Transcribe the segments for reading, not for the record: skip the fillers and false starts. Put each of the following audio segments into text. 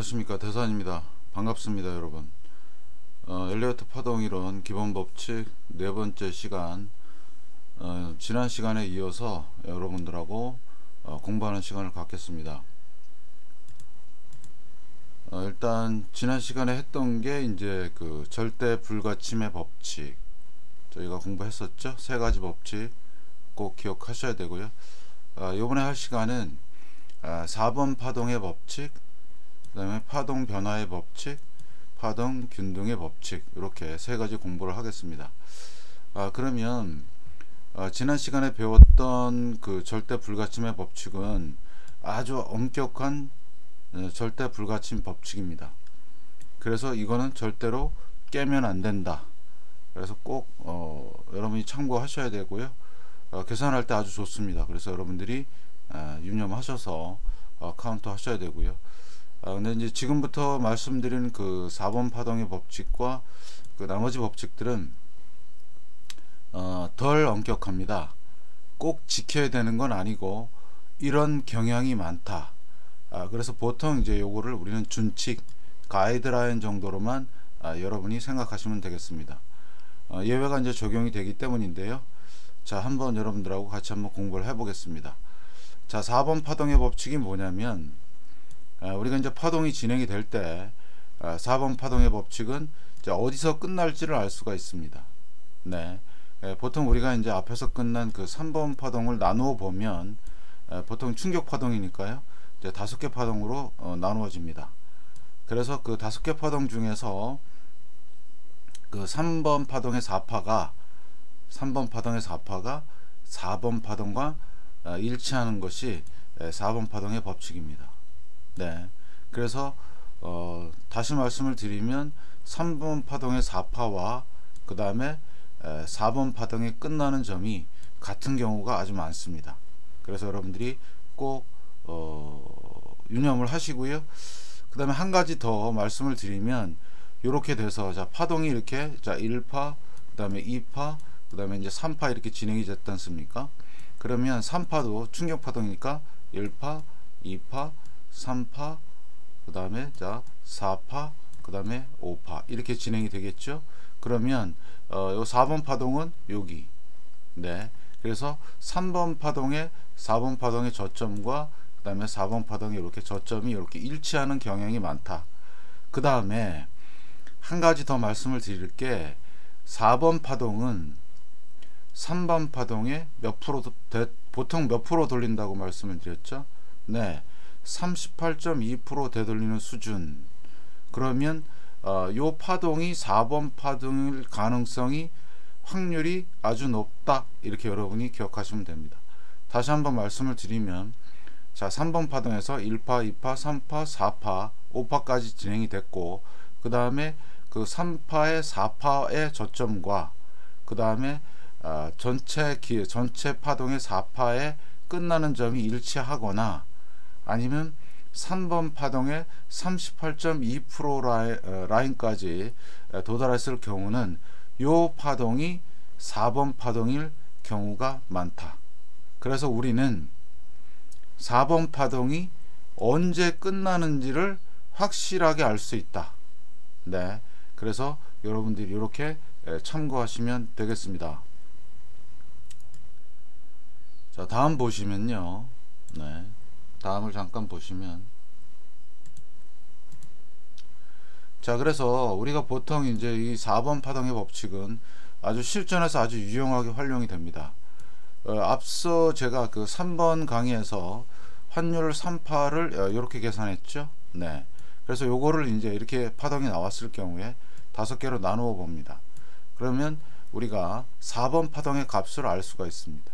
안녕하십니까, 대산입니다. 반갑습니다 여러분. 엘리어트 파동이론 기본 법칙 네 번째 시간, 지난 시간에 이어서 여러분들하고 공부하는 시간을 갖겠습니다. 일단 지난 시간에 했던 게 이제 그 절대 불가침의 법칙 저희가 공부했었죠. 세 가지 법칙 꼭 기억하셔야 되고요. 요번에 할 시간은 4번 파동의 법칙, 그 다음에 파동 변화의 법칙, 파동 균등의 법칙, 이렇게 세 가지 공부를 하겠습니다. 그러면 지난 시간에 배웠던 그 절대 불가침의 법칙은 아주 엄격한 절대 불가침 법칙입니다. 그래서 이거는 절대로 깨면 안 된다. 그래서 꼭 여러분이 참고하셔야 되고요. 계산할 때 아주 좋습니다. 그래서 여러분들이 유념하셔서 카운터 하셔야 되고요. 근데 이제 지금부터 말씀드린 그 4번 파동의 법칙과 그 나머지 법칙들은 덜 엄격합니다. 꼭 지켜야 되는 건 아니고 이런 경향이 많다. 그래서 보통 이제 요거를 우리는 준칙, 가이드라인 정도로만 여러분이 생각하시면 되겠습니다. 예외가 이제 적용이 되기 때문인데요. 자, 한번 여러분들하고 같이 한번 공부를 해 보겠습니다. 자, 4번 파동의 법칙이 뭐냐면, 우리가 이제 파동이 진행이 될 때 4번 파동의 법칙은 어디서 끝날지를 알 수가 있습니다. 네. 보통 우리가 이제 앞에서 끝난 그 3번 파동을 나누어 보면 보통 충격 파동이니까요. 이제 5개 파동으로 나누어집니다. 그래서 그 5개 파동 중에서 그 3번 파동의 4파가 4번 파동과 일치하는 것이 4번 파동의 법칙입니다. 네. 그래서 다시 말씀을 드리면 3번 파동의 4파와 그 다음에 4번 파동이 끝나는 점이 같은 경우가 아주 많습니다. 그래서 여러분들이 꼭 유념을 하시고요. 그 다음에 한 가지 더 말씀을 드리면 이렇게 돼서 자, 파동이 이렇게 자 1파, 그 다음에 2파, 그 다음에 이제 3파 이렇게 진행이 됐지 않습니까? 그러면 3파도 충격 파동이니까 1파, 2파, 3파, 그 다음에 자 4파, 그 다음에 5파 이렇게 진행이 되겠죠. 그러면 요 4번 파동은 여기, 네, 그래서 3번 파동의 4번 파동의 저점과 그 다음에 4번 파동의 이렇게 저점이 이렇게 일치하는 경향이 많다. 그 다음에 한 가지 더 말씀을 드릴 게 4번 파동은 3번 파동의 몇 프로, 보통 몇 프로 돌린다고 말씀을 드렸죠. 네, 38.2% 되돌리는 수준. 그러면 요 파동이 4번 파동일 가능성이 확률이 아주 높다, 이렇게 여러분이 기억하시면 됩니다. 다시 한번 말씀을 드리면, 자 3번 파동에서 1파, 2파, 3파, 4파, 5파까지 진행이 됐고, 그 다음에 그 3파의 4파의 저점과 그 다음에 전체 파동의 4파에 끝나는 점이 일치하거나, 아니면 3번 파동의 38.2% 라인까지 도달했을 경우는 요 파동이 4번 파동일 경우가 많다. 그래서 우리는 4번 파동이 언제 끝나는지를 확실하게 알 수 있다. 네, 그래서 여러분들이 이렇게 참고하시면 되겠습니다. 자, 다음 보시면요. 네, 다음을 잠깐 보시면, 자, 그래서 우리가 보통 이제 이 4번 파동의 법칙은 아주 실전에서 아주 유용하게 활용이 됩니다. 앞서 제가 그 3번 강의에서 환율 3파를 이렇게 계산했죠. 네, 그래서 요거를 이제 이렇게 파동이 나왔을 경우에 5개로 나누어 봅니다. 그러면 우리가 4번 파동의 값을 알 수가 있습니다.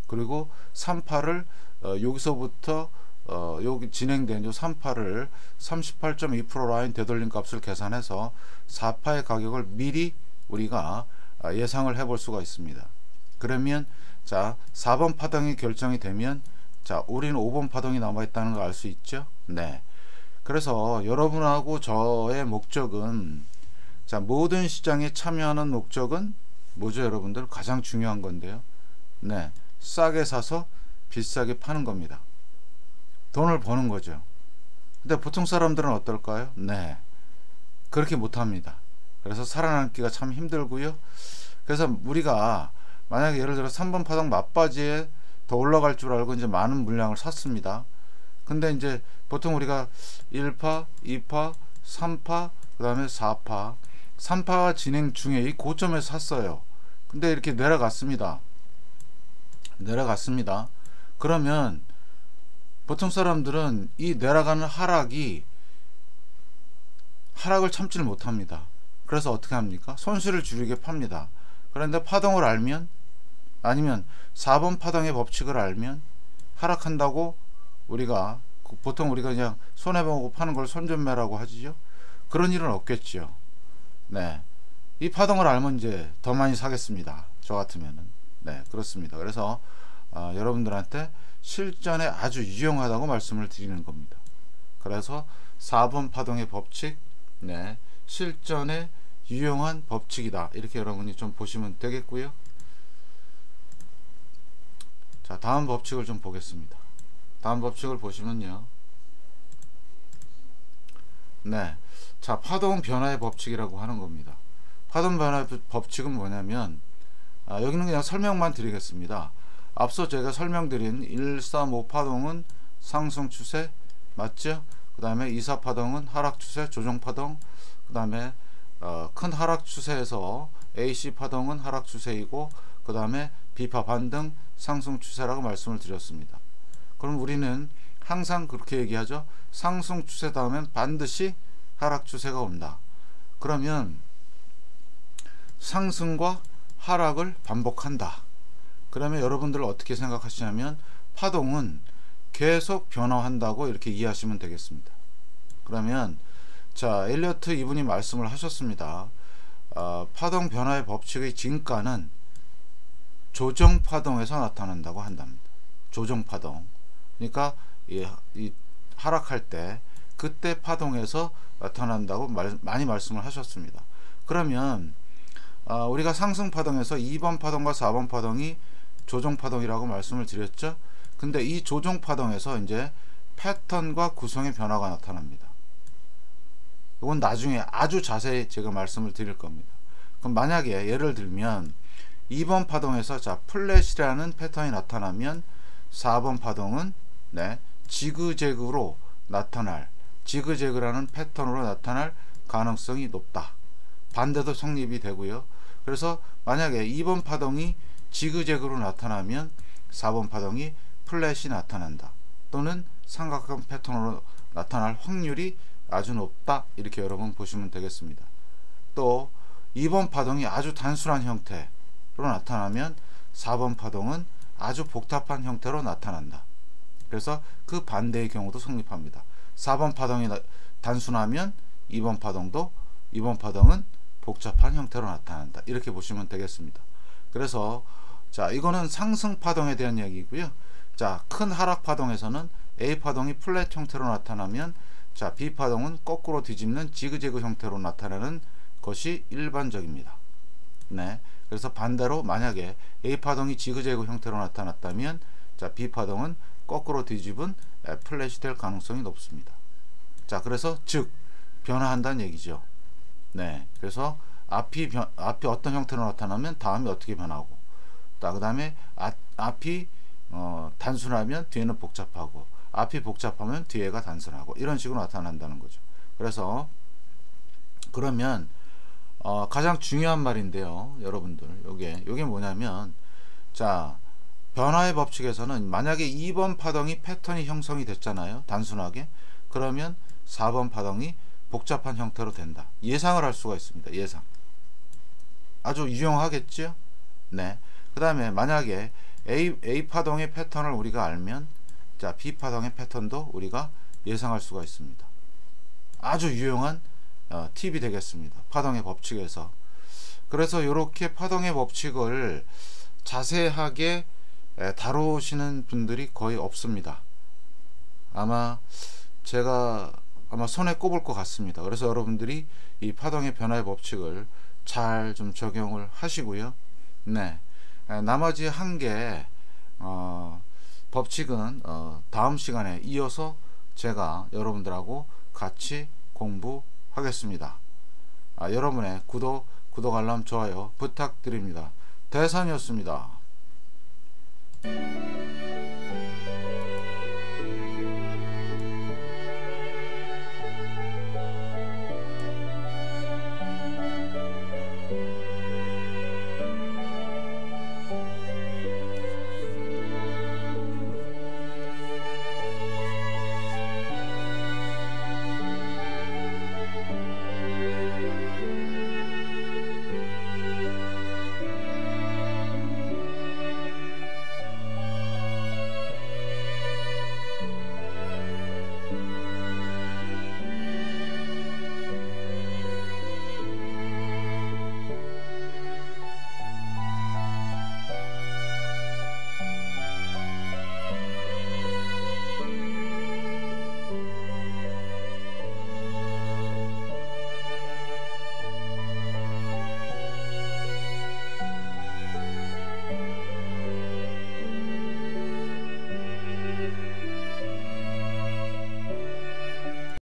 그리고 3파를 여기서부터 여기 진행된 요 3파를 38.2% 라인 되돌림 값을 계산해서 4파의 가격을 미리 우리가 예상을 해 볼 수가 있습니다. 그러면 자 4번 파동이 결정이 되면 자 우리는 5번 파동이 남아 있다는 걸 알 수 있죠. 네, 그래서 여러분하고 저의 목적은, 자 모든 시장에 참여하는 목적은 뭐죠? 여러분들 가장 중요한 건데요. 네, 싸게 사서 비싸게 파는 겁니다. 돈을 버는 거죠. 근데 보통 사람들은 어떨까요? 네, 그렇게 못합니다. 그래서 살아남기가 참 힘들고요. 그래서 우리가 만약에 예를 들어 3번 파동 막바지에 더 올라갈 줄 알고 이제 많은 물량을 샀습니다. 근데 이제 보통 우리가 1파, 2파, 3파, 그 다음에 4파, 3파 진행 중에 이 고점에서 샀어요. 근데 이렇게 내려갔습니다. 그러면 보통 사람들은 이 내려가는 하락을 참지를 못합니다. 그래서 어떻게 합니까? 손실을 줄이게 팝니다. 그런데 파동을 알면, 아니면 4번 파동의 법칙을 알면 하락한다고 보통 우리가 그냥 손해보고 파는 걸 손절매라고 하지요. 그런 일은 없겠지요. 네, 이 파동을 알면 이제 더 많이 사겠습니다. 저 같으면은. 네, 그렇습니다. 그래서 여러분들한테 실전에 아주 유용하다고 말씀을 드리는 겁니다. 그래서 4번 파동의 법칙, 네, 실전에 유용한 법칙이다, 이렇게 여러분이 좀 보시면 되겠고요. 자, 다음 법칙을 좀 보겠습니다. 다음 법칙을 보시면요, 네, 자, 파동 변화의 법칙이라고 하는 겁니다. 파동 변화의 법칙은 뭐냐면, 여기는 그냥 설명만 드리겠습니다. 앞서 제가 설명드린 1, 3, 5 파동은 상승 추세 맞죠? 그 다음에 2, 4 파동은 하락 추세, 조정 파동. 그 다음에 큰 하락 추세에서 AC 파동은 하락 추세이고, 그 다음에 B파 반등 상승 추세라고 말씀을 드렸습니다. 그럼 우리는 항상 그렇게 얘기하죠. 상승 추세 다음엔 반드시 하락 추세가 온다. 그러면 상승과 하락을 반복한다. 그러면 여러분들 어떻게 생각하시냐면 파동은 계속 변화한다고 이렇게 이해하시면 되겠습니다. 그러면 자, 엘리어트 이분이 말씀을 하셨습니다. 파동 변화의 법칙의 진가는 조정 파동에서 나타난다고 한답니다. 조정 파동. 그러니까 이 하락할 때 그때 파동에서 나타난다고 많이 말씀을 하셨습니다. 그러면 우리가 상승 파동에서 2번 파동과 4번 파동이 조정 파동이라고 말씀을 드렸죠. 근데 이 조정 파동에서 이제 패턴과 구성의 변화가 나타납니다. 이건 나중에 아주 자세히 제가 말씀을 드릴 겁니다. 그럼 만약에 예를 들면 2번 파동에서 자, 플랫이라는 패턴이 나타나면 4번 파동은 네, 지그재그로 나타날, 지그재그라는 패턴으로 나타날 가능성이 높다. 반대도 성립이 되고요. 그래서 만약에 2번 파동이 지그재그로 나타나면 4번 파동이 플랫이 나타난다. 또는 삼각형 패턴으로 나타날 확률이 아주 높다. 이렇게 여러분 보시면 되겠습니다. 또 2번 파동이 아주 단순한 형태로 나타나면 4번 파동은 아주 복잡한 형태로 나타난다. 그래서 그 반대의 경우도 성립합니다. 4번 파동이 단순하면 2번 파동은 복잡한 형태로 나타난다. 이렇게 보시면 되겠습니다. 그래서 자, 이거는 상승 파동에 대한 얘기고요. 자, 큰 하락 파동에서는 A 파동이 플랫 형태로 나타나면 자, B 파동은 거꾸로 뒤집는 지그재그 형태로 나타나는 것이 일반적입니다. 네. 그래서 반대로 만약에 A 파동이 지그재그 형태로 나타났다면 자, B 파동은 거꾸로 뒤집은 플랫이 될 가능성이 높습니다. 자, 그래서 즉 변화한다는 얘기죠. 네. 그래서 앞이 어떤 형태로 나타나면 다음이 어떻게 변하고, 그 다음에 앞이 단순하면 뒤에는 복잡하고, 앞이 복잡하면 뒤에가 단순하고, 이런 식으로 나타난다는 거죠. 그래서 그러면 가장 중요한 말인데요, 여러분들, 요게 뭐냐면, 자, 변화의 법칙에서는 만약에 2번 파동이 패턴이 형성이 됐잖아요, 단순하게. 그러면 4번 파동이 복잡한 형태로 된다. 예상을 할 수가 있습니다. 예상. 아주 유용하겠죠? 네. 그 다음에 만약에 A 파동의 패턴을 우리가 알면 자, B 파동의 패턴도 우리가 예상할 수가 있습니다. 아주 유용한 팁이 되겠습니다. 파동의 법칙에서. 그래서 이렇게 파동의 법칙을 자세하게 다루시는 분들이 거의 없습니다. 제가 아마 손에 꼽을 것 같습니다. 그래서 여러분들이 이 파동의 변화의 법칙을 잘 좀 적용을 하시고요. 네. 나머지 한 개 법칙은 다음 시간에 이어서 제가 여러분들하고 같이 공부하겠습니다. 여러분의 구독, 알람, 좋아요 부탁드립니다. 대산이었습니다.